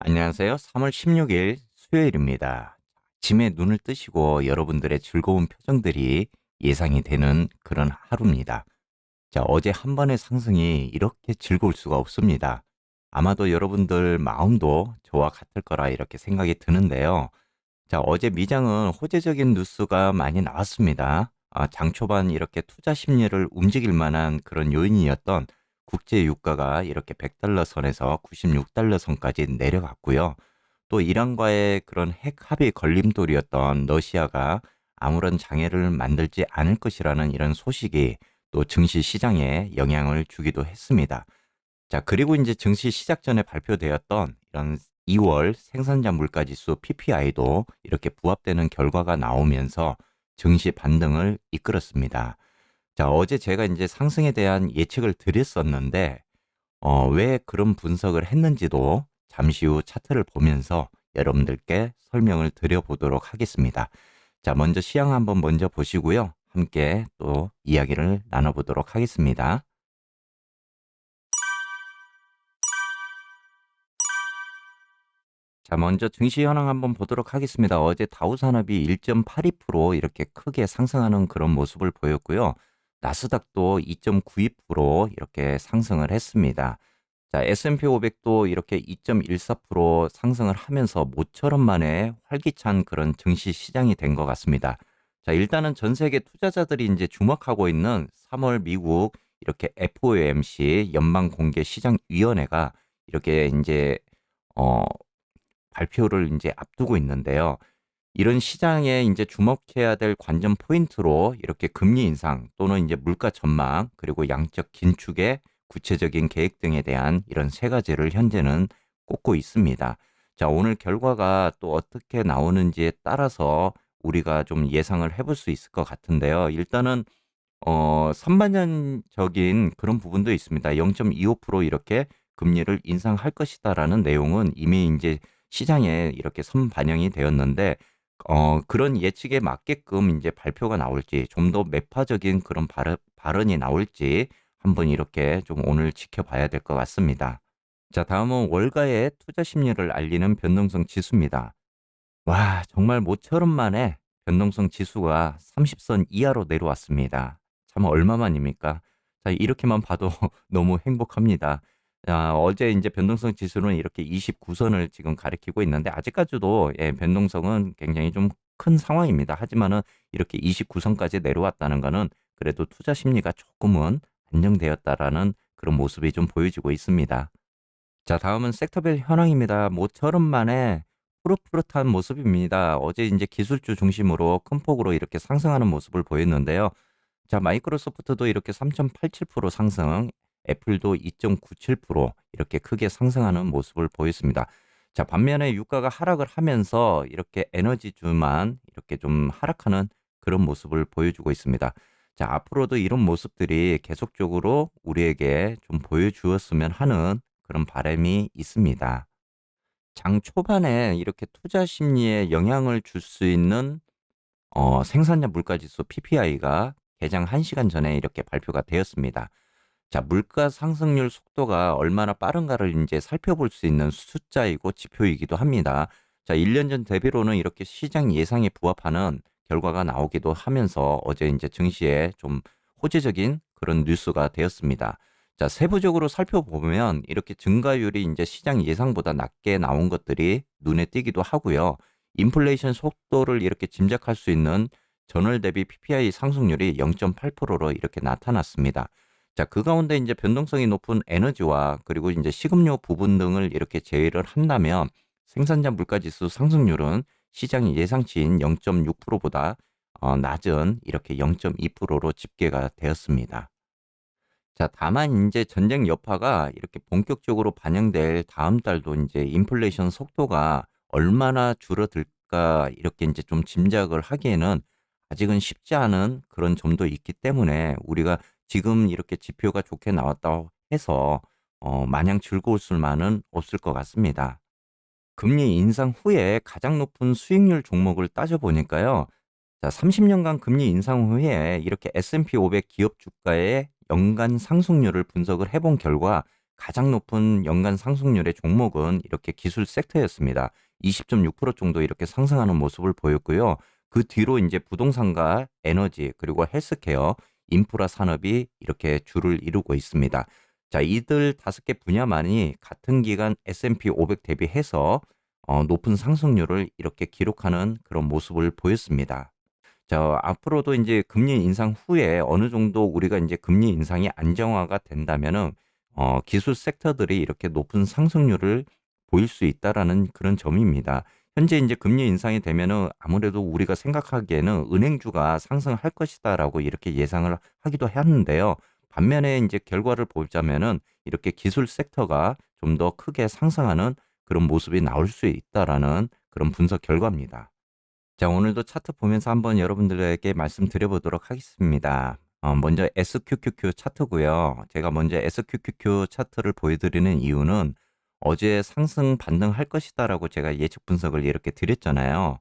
안녕하세요. 3월 16일 수요일입니다. 아침에 눈을 뜨시고 여러분들의 즐거운 표정들이 예상이 되는 그런 하루입니다. 자, 어제 한 번의 상승이 이렇게 즐거울 수가 없습니다. 아마도 여러분들 마음도 저와 같을 거라 이렇게 생각이 드는데요. 자, 어제 미장은 호재적인 뉴스가 많이 나왔습니다. 장 초반 이렇게 투자 심리를 움직일 만한 그런 요인이었던 국제 유가가 이렇게 100달러 선에서 96달러 선까지 내려갔고요. 또 이란과의 그런 핵 합의 걸림돌이었던 러시아가 아무런 장애를 만들지 않을 것이라는 이런 소식이 또 증시 시장에 영향을 주기도 했습니다. 자, 그리고 이제 증시 시작 전에 발표되었던 이런 2월 생산자 물가지수 PPI도 이렇게 부합되는 결과가 나오면서 증시 반등을 이끌었습니다. 자, 어제 제가 이제 상승에 대한 예측을 드렸었는데, 왜 그런 분석을 했는지도 잠시 후 차트를 보면서 여러분들께 설명을 드려보도록 하겠습니다. 자, 먼저 시황 한번 먼저 보시고요. 함께 또 이야기를 나눠보도록 하겠습니다. 자, 먼저 증시 현황 한번 보도록 하겠습니다. 어제 다우산업이 1.82% 이렇게 크게 상승하는 그런 모습을 보였고요. 나스닥도 2.92% 이렇게 상승을 했습니다. 자, S&P 500도 이렇게 2.14% 상승을 하면서 모처럼 만에 활기찬 그런 증시 시장이 된 것 같습니다. 자, 일단은 전 세계 투자자들이 이제 주목하고 있는 3월 미국 이렇게 FOMC 연방공개시장위원회가 이렇게 이제 어, 발표를 이제 앞두고 있는데요. 이런 시장에 이제 주목해야 될 관전 포인트로 이렇게 금리 인상 또는 이제 물가 전망 그리고 양적 긴축의 구체적인 계획 등에 대한 이런 세 가지를 현재는 꼽고 있습니다. 자, 오늘 결과가 또 어떻게 나오는지에 따라서 우리가 좀 예상을 해볼 수 있을 것 같은데요. 일단은 선반전적인 그런 부분도 있습니다. 0.25% 이렇게 금리를 인상할 것이다라는 내용은 이미 이제 시장에 이렇게 선반영이 되었는데, 그런 예측에 맞게끔 이제 발표가 나올지, 좀 더 매파적인 그런 발언이 나올지 한번 이렇게 좀 오늘 지켜봐야 될 것 같습니다. 자, 다음은 월가의 투자 심리를 알리는 변동성 지수입니다. 와, 정말 모처럼 만에 변동성 지수가 30선 이하로 내려왔습니다. 참 얼마만입니까? 자, 이렇게만 봐도 너무 행복합니다. 자, 어제 이제 변동성 지수는 이렇게 29선을 지금 가리키고 있는데 아직까지도 예, 변동성은 굉장히 좀 큰 상황입니다. 하지만은 이렇게 29선까지 내려왔다는 거는 그래도 투자 심리가 조금은 안정되었다라는 그런 모습이 좀 보여지고 있습니다. 자, 다음은 섹터별 현황입니다. 모처럼 만에 푸릇푸릇한 모습입니다. 어제 이제 기술주 중심으로 큰 폭으로 이렇게 상승하는 모습을 보였는데요. 자, 마이크로소프트도 이렇게 3.87% 상승, 애플도 2.97% 이렇게 크게 상승하는 모습을 보였습니다. 자, 반면에 유가가 하락을 하면서 이렇게 에너지주만 이렇게 좀 하락하는 그런 모습을 보여주고 있습니다. 자, 앞으로도 이런 모습들이 계속적으로 우리에게 좀 보여주었으면 하는 그런 바람이 있습니다. 장 초반에 이렇게 투자 심리에 영향을 줄 수 있는 생산자 물가지수 PPI가 개장 1시간 전에 이렇게 발표가 되었습니다. 자, 물가 상승률 속도가 얼마나 빠른가를 이제 살펴볼 수 있는 숫자이고 지표이기도 합니다. 자, 1년 전 대비로는 이렇게 시장 예상에 부합하는 결과가 나오기도 하면서 어제 이제 증시에 좀 호재적인 그런 뉴스가 되었습니다. 자, 세부적으로 살펴보면 이렇게 증가율이 이제 시장 예상보다 낮게 나온 것들이 눈에 띄기도 하고요. 인플레이션 속도를 이렇게 짐작할 수 있는 전월 대비 PPI 상승률이 0.8%로 이렇게 나타났습니다. 자, 그 가운데 이제 변동성이 높은 에너지와 그리고 이제 식음료 부분 등을 이렇게 제외를 한다면 생산자 물가지수 상승률은 시장이 예상치인 0.6%보다 낮은 이렇게 0.2%로 집계가 되었습니다. 자, 다만 이제 전쟁 여파가 이렇게 본격적으로 반영될 다음 달도 이제 인플레이션 속도가 얼마나 줄어들까 이렇게 이제 좀 짐작을 하기에는 아직은 쉽지 않은 그런 점도 있기 때문에 우리가 지금 이렇게 지표가 좋게 나왔다고 해서 마냥 즐거울 수만은 없을 것 같습니다. 금리 인상 후에 가장 높은 수익률 종목을 따져보니까요. 자, 30년간 금리 인상 후에 이렇게 S&P 500 기업 주가의 연간 상승률을 분석을 해본 결과 가장 높은 연간 상승률의 종목은 이렇게 기술 섹터였습니다. 20.6% 정도 이렇게 상승하는 모습을 보였고요. 그 뒤로 이제 부동산과 에너지 그리고 헬스케어, 인프라 산업이 이렇게 줄을 이루고 있습니다. 자, 이들 5개 분야만이 같은 기간 S&P 500 대비해서 높은 상승률을 이렇게 기록하는 그런 모습을 보였습니다. 자, 앞으로도 이제 금리 인상 후에 어느 정도 우리가 이제 금리 인상이 안정화가 된다면은 기술 섹터들이 이렇게 높은 상승률을 보일 수 있다라는 그런 점입니다. 현재 이제 금리 인상이 되면은 아무래도 우리가 생각하기에는 은행주가 상승할 것이다라고 이렇게 예상을 하기도 하는데요. 반면에 이제 결과를 보자면은 이렇게 기술 섹터가 좀 더 크게 상승하는 그런 모습이 나올 수 있다라는 그런 분석 결과입니다. 자, 오늘도 차트 보면서 한번 여러분들에게 말씀드려보도록 하겠습니다. 먼저 SQQQ 차트고요. 제가 먼저 SQQQ 차트를 보여드리는 이유는 어제 상승 반등할 것이다라고 제가 예측 분석을 이렇게 드렸잖아요.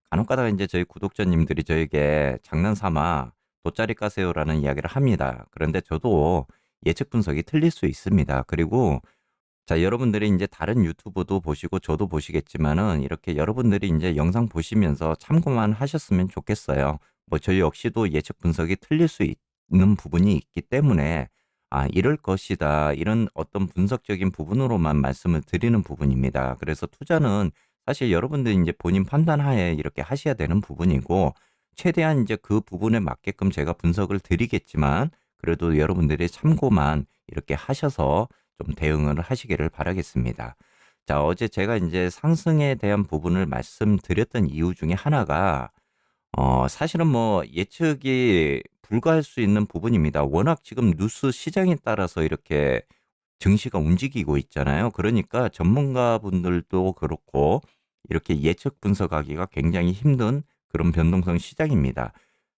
간혹 가다가 이제 저희 구독자님들이 저에게 장난삼아 돗자리 까세요라는 이야기를 합니다. 그런데 저도 예측 분석이 틀릴 수 있습니다. 그리고 자, 여러분들이 이제 다른 유튜브도 보시고 저도 보시겠지만은 이렇게 여러분들이 이제 영상 보시면서 참고만 하셨으면 좋겠어요. 뭐 저희 역시도 예측 분석이 틀릴 수 있는 부분이 있기 때문에 이럴 것이다. 이런 어떤 분석적인 부분으로만 말씀을 드리는 부분입니다. 그래서 투자는 사실 여러분들이 이제 본인 판단하에 이렇게 하셔야 되는 부분이고 최대한 이제 그 부분에 맞게끔 제가 분석을 드리겠지만 그래도 여러분들이 참고만 이렇게 하셔서 좀 대응을 하시기를 바라겠습니다. 자, 어제 제가 이제 상승에 대한 부분을 말씀드렸던 이유 중에 하나가 사실은 뭐 예측이 불가할 수 있는 부분입니다. 워낙 지금 뉴스 시장에 따라서 이렇게 증시가 움직이고 있잖아요. 그러니까 전문가분들도 그렇고 이렇게 예측 분석하기가 굉장히 힘든 그런 변동성 시장입니다.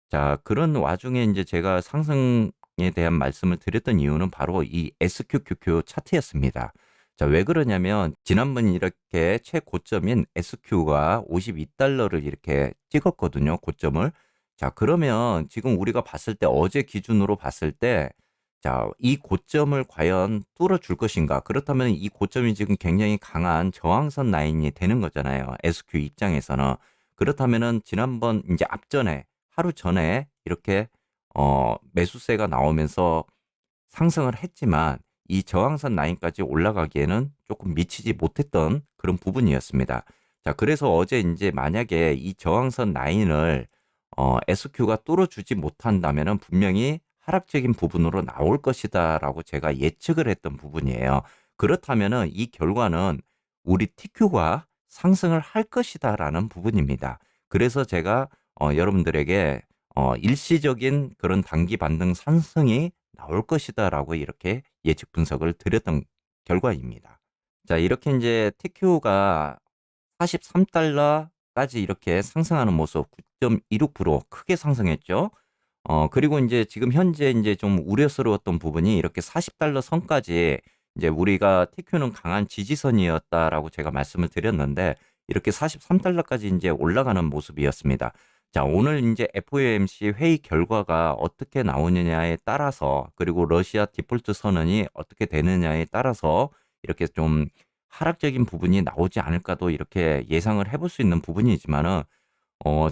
자, 그런 와중에 이제 제가 상승에 대한 말씀을 드렸던 이유는 바로 이 SQQQ 차트였습니다. 자, 왜 그러냐면 지난번 이렇게 최고점인 SQ가 52달러를 이렇게 찍었거든요. 고점을. 자, 그러면 지금 우리가 봤을 때 어제 기준으로 봤을 때 자, 이 고점을 과연 뚫어줄 것인가? 그렇다면 이 고점이 지금 굉장히 강한 저항선 라인이 되는 거잖아요. SQ 입장에서는. 그렇다면은 지난번 이제 앞전에 하루 전에 이렇게 매수세가 나오면서 상승을 했지만 이 저항선 라인까지 올라가기에는 조금 미치지 못했던 그런 부분이었습니다. 자, 그래서 어제 이제 만약에 이 저항선 라인을 SQ가 뚫어주지 못한다면은 분명히 하락적인 부분으로 나올 것이다라고 제가 예측을 했던 부분이에요. 그렇다면은 이 결과는 우리 TQ가 상승을 할 것이다라는 부분입니다. 그래서 제가 여러분들에게 일시적인 그런 단기 반등 상승이 나올 것이다라고 이렇게 예측 분석을 드렸던 결과입니다. 자, 이렇게 이제 TQ가 43달러까지 이렇게 상승하는 모습 9.26% 크게 상승했죠. 그리고 이제 지금 현재 이제 좀 우려스러웠던 부분이 이렇게 40달러 선까지 이제 우리가 TQ는 강한 지지선이었다라고 제가 말씀을 드렸는데 이렇게 43달러까지 이제 올라가는 모습이었습니다. 자, 오늘 이제 FOMC 회의 결과가 어떻게 나오느냐에 따라서 그리고 러시아 디폴트 선언이 어떻게 되느냐에 따라서 이렇게 좀 하락적인 부분이 나오지 않을까도 이렇게 예상을 해볼 수 있는 부분이지만은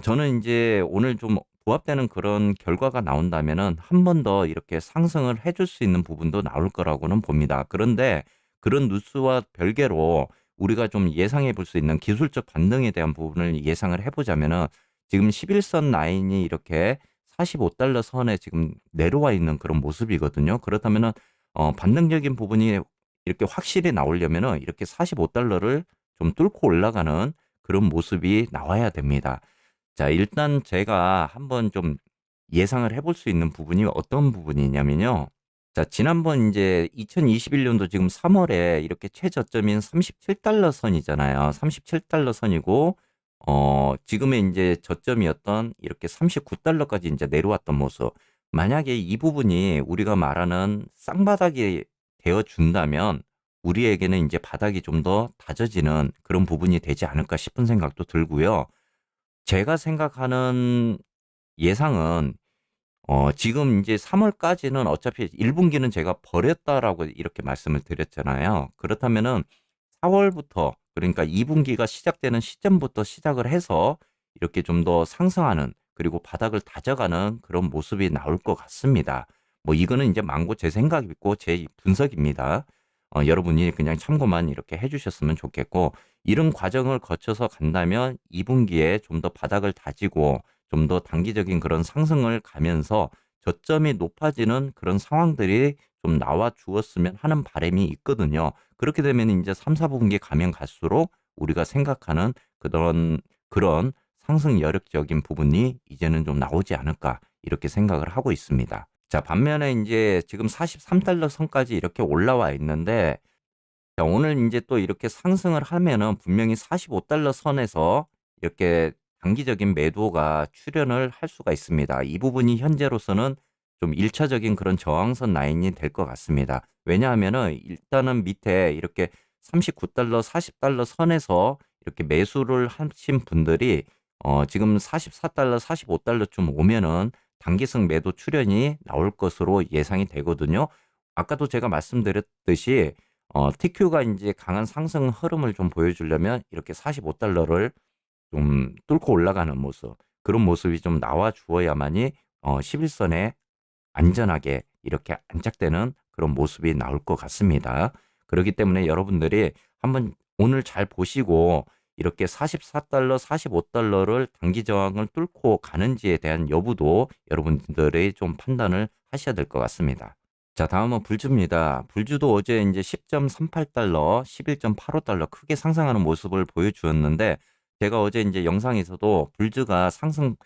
저는 이제 오늘 좀 부합되는 그런 결과가 나온다면은 한 번 더 이렇게 상승을 해줄 수 있는 부분도 나올 거라고는 봅니다. 그런데 그런 뉴스와 별개로 우리가 좀 예상해 볼 수 있는 기술적 반등에 대한 부분을 예상을 해보자면은 지금 11선 라인이 이렇게 45달러 선에 지금 내려와 있는 그런 모습이거든요. 그렇다면은 반등적인 부분이 이렇게 확실히 나오려면은 이렇게 45달러를 좀 뚫고 올라가는 그런 모습이 나와야 됩니다. 자, 일단 제가 한번 좀 예상을 해볼 수 있는 부분이 어떤 부분이냐면요. 자, 지난번 이제 2021년도 지금 3월에 이렇게 최저점인 37달러 선이잖아요. 37달러 선이고, 지금의 이제 저점이었던 이렇게 39달러까지 이제 내려왔던 모습. 만약에 이 부분이 우리가 말하는 쌍바닥이 되어 준다면 우리에게는 이제 바닥이 좀 더 다져지는 그런 부분이 되지 않을까 싶은 생각도 들고요. 제가 생각하는 예상은 지금 이제 3월까지는 어차피 1분기는 제가 버렸다라고 이렇게 말씀을 드렸잖아요. 그렇다면은 4월부터, 그러니까 2분기가 시작되는 시점부터 시작을 해서 이렇게 좀 더 상승하는, 그리고 바닥을 다져가는 그런 모습이 나올 것 같습니다. 뭐 이거는 이제 망고 제 생각이고 제 분석입니다. 여러분이 그냥 참고만 이렇게 해주셨으면 좋겠고, 이런 과정을 거쳐서 간다면 2분기에 좀 더 바닥을 다지고 좀 더 단기적인 그런 상승을 가면서 저점이 높아지는 그런 상황들이 좀 나와 주었으면 하는 바람이 있거든요. 그렇게 되면 이제 3, 4분기 가면 갈수록 우리가 생각하는 그런 상승 여력적인 부분이 이제는 좀 나오지 않을까 이렇게 생각을 하고 있습니다. 자, 반면에 이제 지금 43달러 선까지 이렇게 올라와 있는데, 자, 오늘 이제 또 이렇게 상승을 하면은 분명히 45달러 선에서 이렇게 단기적인 매도가 출현을 할 수가 있습니다. 이 부분이 현재로서는 좀 1차적인 그런 저항선 라인이 될 것 같습니다. 왜냐하면은 일단은 밑에 이렇게 39달러, 40달러 선에서 이렇게 매수를 하신 분들이 지금 44달러, 45달러쯤 오면은 단기성 매도 출현이 나올 것으로 예상이 되거든요. 아까도 제가 말씀드렸듯이 TQ가 이제 강한 상승 흐름을 좀 보여주려면 이렇게 45달러를 좀 뚫고 올라가는 모습, 그런 모습이 좀 나와 주어야만이 11선에 안전하게 이렇게 안착되는 그런 모습이 나올 것 같습니다. 그렇기 때문에 여러분들이 한번 오늘 잘 보시고 이렇게 44달러, 45달러를 단기 저항을 뚫고 가는지에 대한 여부도 여러분들이 좀 판단을 하셔야 될 것 같습니다. 자, 다음은 불주입니다. 불주도 어제 이제 10.38달러, 11.85달러 크게 상승하는 모습을 보여주었는데, 제가 어제 이제 영상에서도 불주가 상승을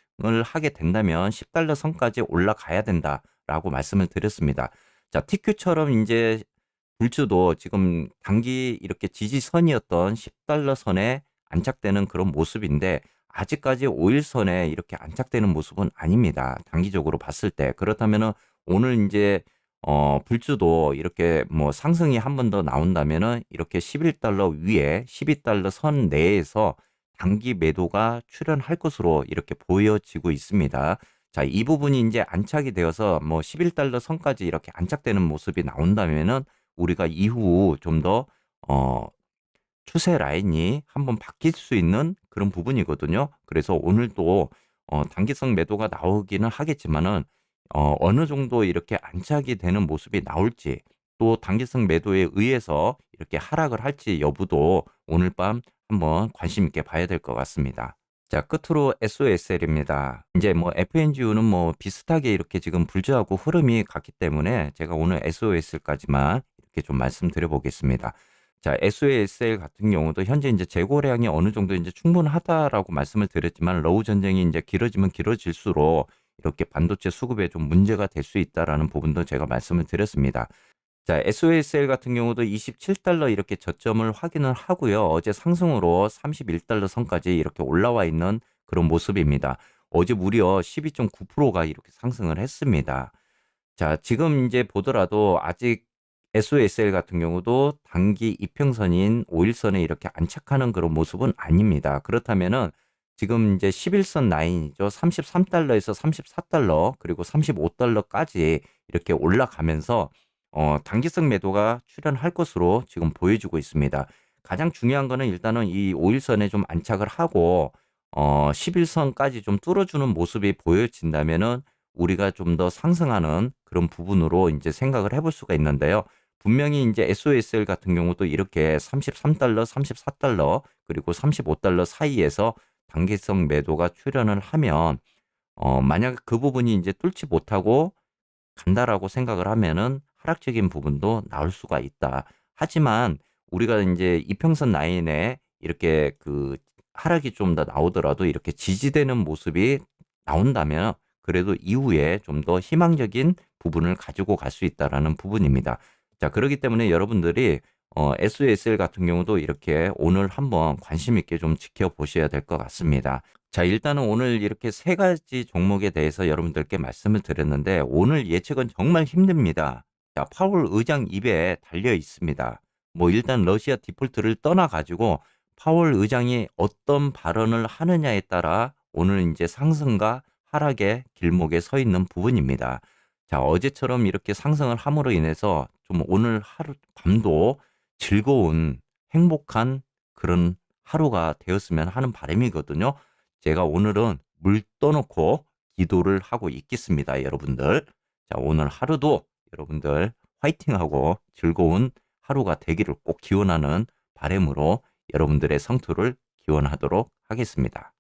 하게 된다면 10달러 선까지 올라가야 된다라고 말씀을 드렸습니다. 자, TQ처럼 이제 불주도 지금 단기 이렇게 지지선이었던 10달러 선에 안착되는 그런 모습인데, 아직까지 5일선에 이렇게 안착되는 모습은 아닙니다. 단기적으로 봤을 때. 그렇다면은 오늘 이제 불주도 이렇게 뭐 상승이 한 번 더 나온다면은 이렇게 11달러 위에 12달러 선 내에서 단기 매도가 출현할 것으로 이렇게 보여지고 있습니다. 자, 이 부분이 이제 안착이 되어서 뭐 11달러 선까지 이렇게 안착되는 모습이 나온다면은 우리가 이후 좀 더 추세 라인이 한번 바뀔 수 있는 그런 부분이거든요. 그래서 오늘도 단기성 매도가 나오기는 하겠지만은 어느 정도 이렇게 안착이 되는 모습이 나올지, 또 단기성 매도에 의해서 이렇게 하락을 할지 여부도 오늘 밤 한번 관심 있게 봐야 될 것 같습니다. 자, 끝으로 SOSL입니다. 이제 뭐 FNGU는 뭐 비슷하게 이렇게 지금 불주하고 흐름이 같기 때문에 제가 오늘 SOSL까지만 이렇게 좀 말씀드려 보겠습니다. 자, SOSL 같은 경우도 현재 이제 재고량이 어느 정도 이제 충분하다라고 말씀을 드렸지만, 러우 전쟁이 이제 길어지면 길어질수록 이렇게 반도체 수급에 좀 문제가 될 수 있다라는 부분도 제가 말씀을 드렸습니다. 자, SOSL 같은 경우도 27달러 이렇게 저점을 확인을 하고요. 어제 상승으로 31달러 선까지 이렇게 올라와 있는 그런 모습입니다. 어제 무려 12.9%가 이렇게 상승을 했습니다. 자, 지금 이제 보더라도 아직 SOSL 같은 경우도 단기 이평선인 5일선에 이렇게 안착하는 그런 모습은 아닙니다. 그렇다면은 지금 이제 11선 라인이죠. 33달러에서 34달러, 그리고 35달러까지 이렇게 올라가면서 단기성 매도가 출현할 것으로 지금 보여지고 있습니다. 가장 중요한 거는 일단은 이 5일선에 좀 안착을 하고 11선까지 좀 뚫어주는 모습이 보여진다면은 우리가 좀 더 상승하는 그런 부분으로 이제 생각을 해볼 수가 있는데요. 분명히 이제 SOSL 같은 경우도 이렇게 33달러, 34달러, 그리고 35달러 사이에서 단기성 매도가 출현을 하면 만약 그 부분이 이제 뚫지 못하고 간다라고 생각을 하면은 하락적인 부분도 나올 수가 있다. 하지만 우리가 이제 이평선 라인에 이렇게 그 하락이 좀 더 나오더라도 이렇게 지지되는 모습이 나온다면 그래도 이후에 좀 더 희망적인 부분을 가지고 갈 수 있다라는 부분입니다. 자, 그렇기 때문에 여러분들이 SOSL 같은 경우도 이렇게 오늘 한번 관심 있게 좀 지켜보셔야 될 것 같습니다. 자, 일단은 오늘 이렇게 세 가지 종목에 대해서 여러분들께 말씀을 드렸는데, 오늘 예측은 정말 힘듭니다. 자, 파월 의장 입에 달려 있습니다. 뭐 일단 러시아 디폴트를 떠나가지고 파월 의장이 어떤 발언을 하느냐에 따라 오늘 이제 상승과 하락의 길목에 서 있는 부분입니다. 자, 어제처럼 이렇게 상승을 함으로 인해서 좀 오늘 하루 밤도 즐거운 행복한 그런 하루가 되었으면 하는 바람이거든요. 제가 오늘은 물 떠놓고 기도를 하고 있겠습니다, 여러분들. 자, 오늘 하루도 여러분들 화이팅하고 즐거운 하루가 되기를 꼭 기원하는 바람으로 여러분들의 성투를 기원하도록 하겠습니다.